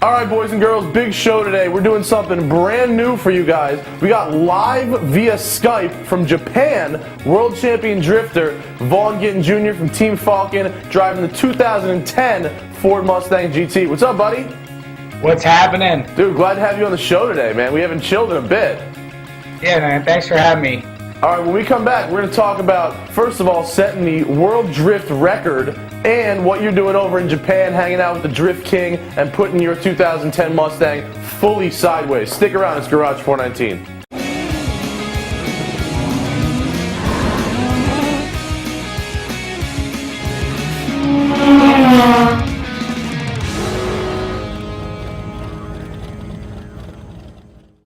All right, boys and girls, big show today. We're doing something brand new for you guys. We got live via Skype from Japan, world champion drifter Vaughn Gittin Jr. from Team Falcon, driving the 2010 Ford Mustang GT. What's up, buddy? What's happening? Dude, glad to have you on the show today, man. We haven't chilled in a bit. Yeah, man, thanks for having me. All right, when we come back, we're going to talk about, first of all, setting the world drift record and what you're doing over in Japan, hanging out with the Drift King and putting your 2010 Mustang fully sideways. Stick around, it's Garage 419.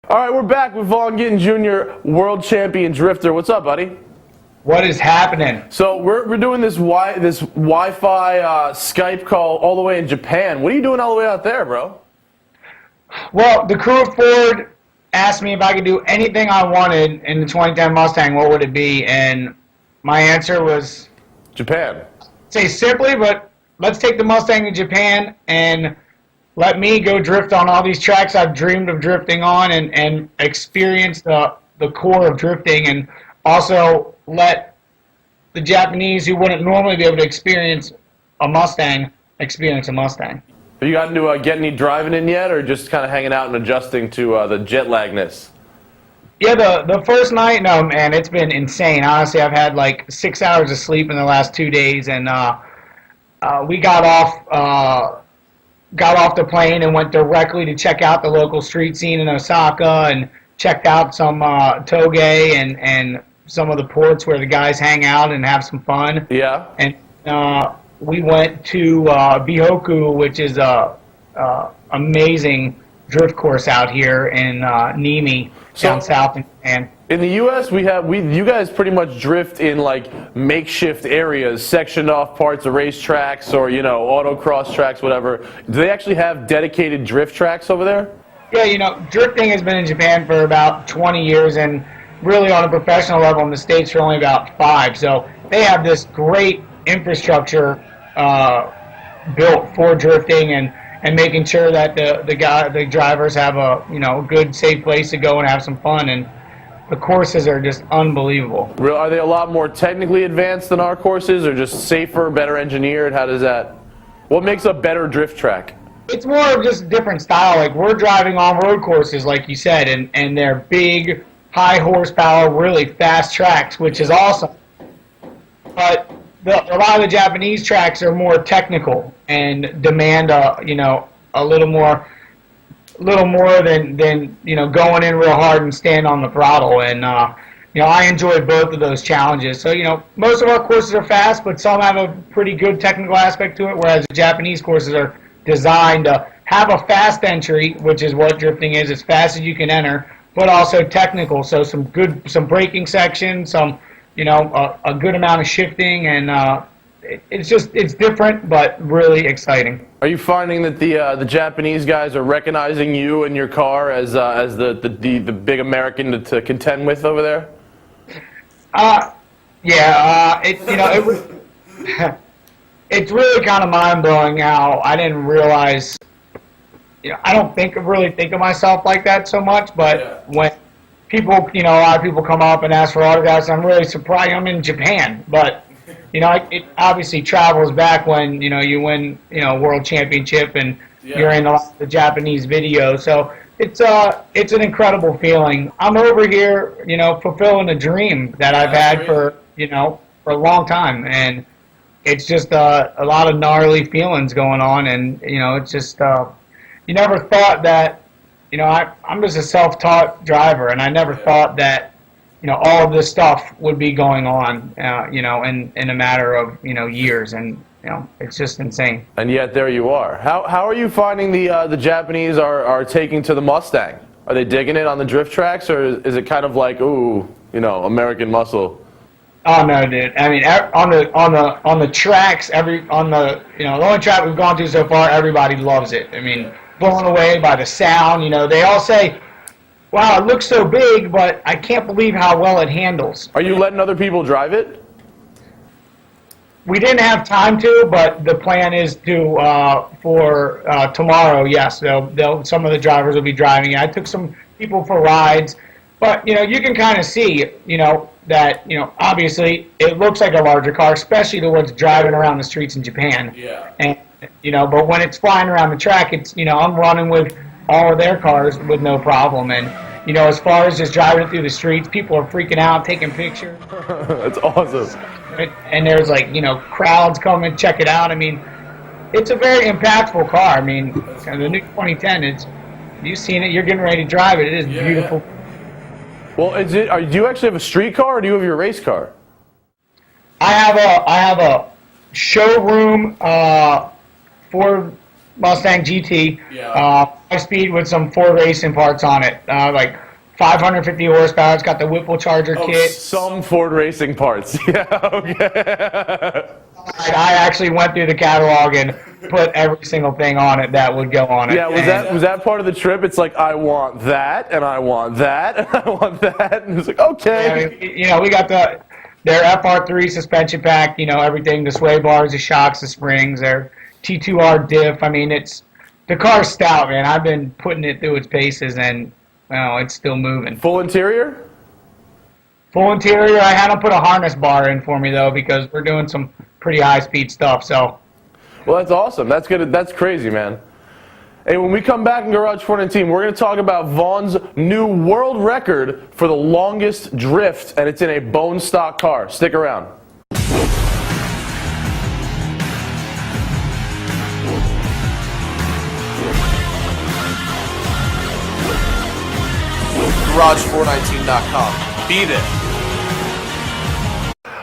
All right, we're back with Vaughn Gittin Jr., world champion drifter. What's up, buddy? What is happening? So we're doing this Wi-Fi Skype call all the way in Japan. What are you doing all the way out there, bro? Well, the crew of Ford asked me if I could do anything I wanted in the 2010 Mustang, what would it be? And my answer was Japan. Say simply, but let's take the Mustang to Japan and let me go drift on all these tracks I've dreamed of drifting on and experience the core of drifting, and also let the Japanese who wouldn't normally be able to experience a Mustang experience a Mustang. Have you gotten to get any driving in yet, or just kind of hanging out and adjusting to the jet lagness? Yeah, the first night, no, man, it's been insane. Honestly, I've had like 6 hours of sleep in the last 2 days, and we got off the plane and went directly to check out the local street scene in Osaka, and checked out some toge and some of the ports where the guys hang out and have some fun. Yeah. And we went to Bihoku, which is a amazing drift course out here in Nimi, down south in Japan. In the U.S., you guys pretty much drift in like makeshift areas, sectioned off parts of racetracks or autocross tracks, whatever. Do they actually have dedicated drift tracks over there? Yeah, drifting has been in Japan for about 20 years, and really on a professional level in the States for only about 5. So they have this great infrastructure built for drifting and making sure that the drivers have a good, safe place to go and have some fun. And the courses are just unbelievable. Are they a lot more technically advanced than our courses, or just safer, better engineered? What makes a better drift track? It's more of just a different style. Like, we're driving on-road courses, like you said, and they're big, high horsepower, really fast tracks, which is awesome. But a lot of the Japanese tracks are more technical and demand a little more than going in real hard and stand on the throttle. And I enjoy both of those challenges. So most of our courses are fast, but some have a pretty good technical aspect to it, whereas the Japanese courses are designed to have a fast entry, which is what drifting is, as fast as you can enter, but also technical. So some braking sections, some a good amount of shifting, and it's different but really exciting. Are you finding that the Japanese guys are recognizing you and your car as the big American to contend with over there? It was. It's really kind of mind-blowing how I didn't realize, I don't really think of myself like that so much, but when people, a lot of people come up and ask for autographs, I'm really surprised. I'm in Japan, but, it obviously travels back when, you win, world championship and you're in a lot of the Japanese videos. So it's an incredible feeling. I'm over here, fulfilling a dream that I've had for a long time, and it's just a lot of gnarly feelings going on, and it's just you never thought that I'm just a self-taught driver, and I never thought that all of this stuff would be going on in a matter of years, and it's just insane. And yet there you are. How are you finding the Japanese are taking to the Mustang? Are they digging it on the drift tracks, or is it kind of like American muscle? Oh no, dude! I mean, on the tracks, the only track we've gone to so far, everybody loves it. I mean, blown away by the sound. They all say, "Wow, it looks so big, but I can't believe how well it handles." Are you letting other people drive it? we didn't have time to, but the plan is to for tomorrow. Yes, some of the drivers will be driving. I took some people for rides, but you can kind of see that obviously it looks like a larger car, especially the ones driving around the streets in Japan. Yeah. And but when it's flying around the track, it's I'm running with all of their cars with no problem. And as far as just driving it through the streets, people are freaking out, taking pictures. That's awesome. And there's crowds come and check it out. I mean, it's a very impactful car. I mean, the new 2010 you've seen it, you're getting ready to drive it. It is beautiful. Yeah. Well, do you actually have a street car or do you have your race car? I have a showroom Ford Mustang GT, 5-speed with some Ford racing parts on it, like 550 horsepower. It's got the Whipple Charger kit. Some Ford racing parts. Yeah, okay. I actually went through the catalog and put every single thing on it that would go on it. Yeah, was that part of the trip? It's like, I want that, and I want that, and I want that, and it's like, okay. Yeah, we got their FR3 suspension pack, everything, the sway bars, the shocks, the springs, their T2R diff. I mean, the car's stout, man. I've been putting it through its paces, and it's still moving. Full interior? Full interior. I had to put a harness bar in for me, though, because we're doing some pretty high-speed stuff. So, well, that's awesome. That's good. That's crazy, man. Hey, when we come back in Garage 419, we're going to talk about Vaughn's new world record for the longest drift, and it's in a bone stock car. Stick around. Garage419.com. Be there.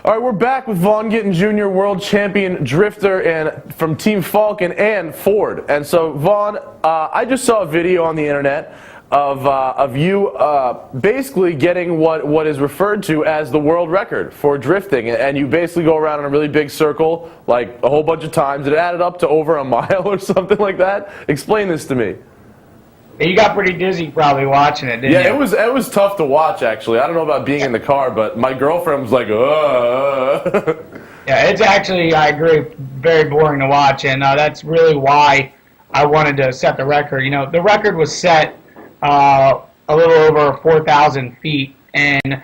All right, we're back with Vaughn Gittin Jr., world champion drifter, and from Team Falcon and Ford. And so, Vaughn, I just saw a video on the internet of you basically getting what is referred to as the world record for drifting, and you basically go around in a really big circle, like a whole bunch of times. It added up to over a mile or something like that. Explain this to me. You got pretty dizzy probably watching it, didn't you? Yeah, it was tough to watch, actually. I don't know about being in the car, but my girlfriend was like, Yeah, it's actually, I agree, very boring to watch, and that's really why I wanted to set the record. The record was set a little over 4,000 feet, and,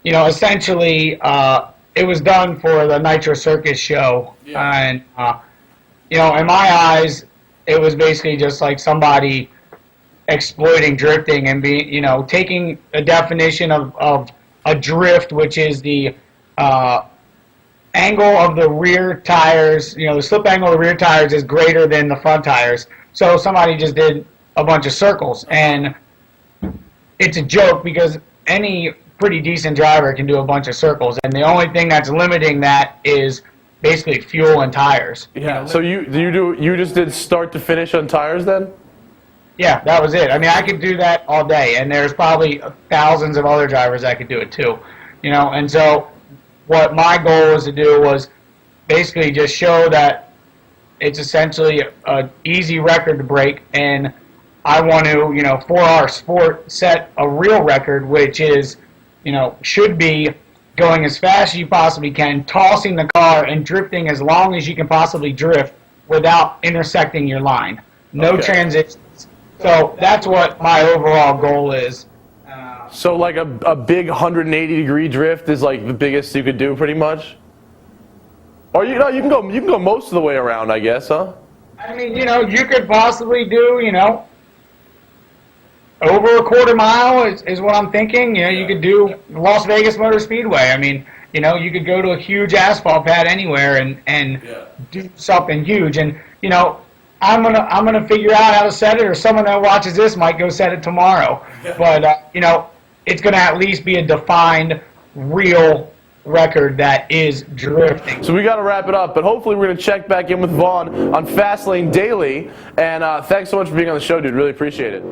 essentially it was done for the Nitro Circus show. Yeah. And, in my eyes, it was basically just like somebody exploiting drifting and taking a definition of a drift, which is the angle of the rear tires, the slip angle of the rear tires is greater than the front tires. So somebody just did a bunch of circles, and it's a joke because any pretty decent driver can do a bunch of circles, and the only thing that's limiting that is basically fuel and tires. Yeah. So you just did start to finish on tires then? Yeah, that was it. I mean, I could do that all day, and there's probably thousands of other drivers that could do it too, And so what my goal was to do was basically just show that it's essentially an easy record to break, and I want to, for our sport, set a real record, which is, should be going as fast as you possibly can, tossing the car and drifting as long as you can possibly drift without intersecting your line. No transitions. So that's what my overall goal is. So like a big 180-degree drift is like the biggest you could do, pretty much. Or you can go most of the way around, I guess, huh? I mean, you could possibly do, over a quarter mile is what I'm thinking. You could do Las Vegas Motor Speedway. I mean, you could go to a huge asphalt pad anywhere and do something huge. And I'm gonna figure out how to set it, or someone that watches this might go set it tomorrow. But it's gonna at least be a defined, real record that is drifting. So we got to wrap it up, but hopefully we're gonna check back in with Vaughn on Fastlane Daily. And thanks so much for being on the show, dude. Really appreciate it.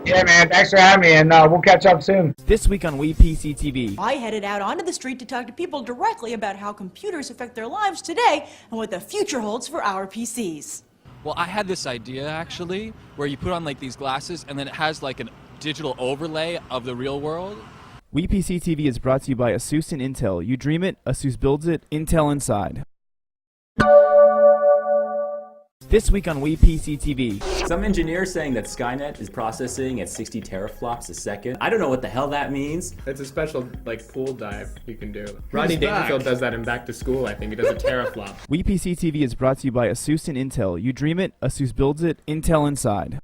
Yeah, man. Thanks for having me, and we'll catch up soon. This week on WePC TV. I headed out onto the street to talk to people directly about how computers affect their lives today and what the future holds for our PCs. Well, I had this idea, actually, where you put on, like, these glasses, and then it has, like, a digital overlay of the real world. WePC TV is brought to you by ASUS and Intel. You dream it, ASUS builds it, Intel inside. This week on WePCTV. Some engineers saying that Skynet is processing at 60 teraflops a second. I don't know what the hell that means. It's a special, like, pool dive you can do. Rodney Dangerfield does that in Back to School, I think. He does a teraflop. WePCTV is brought to you by ASUS and Intel. You dream it, ASUS builds it, Intel inside.